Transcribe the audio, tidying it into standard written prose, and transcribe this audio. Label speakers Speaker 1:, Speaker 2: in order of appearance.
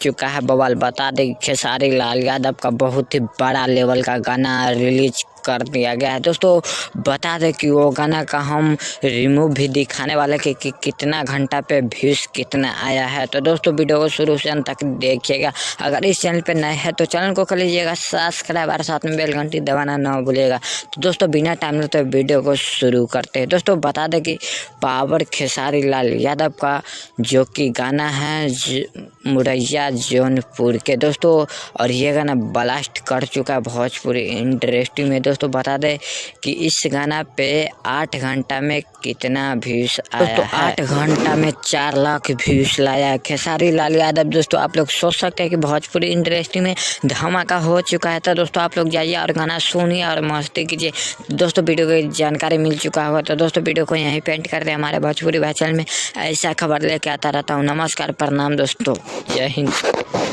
Speaker 1: चुका है बवाल। बता दें खेसारी लाल यादव का बहुत ही बड़ा लेवल का गाना रिलीज कर दिया गया है दोस्तों। बता दें कि वो गाना का हम रिमूव भी दिखाने वाले कि कितना घंटा पे व्यूज़ कितना आया है। तो दोस्तों वीडियो को शुरू से अंत तक देखिएगा। अगर इस चैनल पे नए हैं तो चैनल को कर लीजिएगा सब्सक्राइब और साथ में बेल घंटी दबाना ना भूलिएगा। तो दोस्तों बिना टाइम लेते वीडियो को शुरू करते हैं। दोस्तों बता दें कि पावर खेसारी लाल यादव का जो कि गाना है मुरैया जौनपुर के दोस्तों, और ये गाना ब्लास्ट कर चुका है भोजपुरी इंडस्ट्री में। दोस्तों बता दें कि इस गाना पे 8 घंटा में कितना व्यूज़ आया है। 8 घंटा में 4 लाख व्यूज़ लाया है खेसारी लाल यादव। दोस्तों आप लोग सोच सकते हैं कि भोजपुरी इंडस्ट्री में धमाका हो चुका है। तो दोस्तों आप लोग जाइए और गाना सुनिए और मस्ती कीजिए। दोस्तों वीडियो की जानकारी मिल चुका होगा तो दोस्तों वीडियो को यहीं पेंट कर दें। हमारे भोजपुरी भाई चैनल में ऐसा खबर लेके आता रहता हूँ। नमस्कार, प्रणाम दोस्तों, जय हिंद।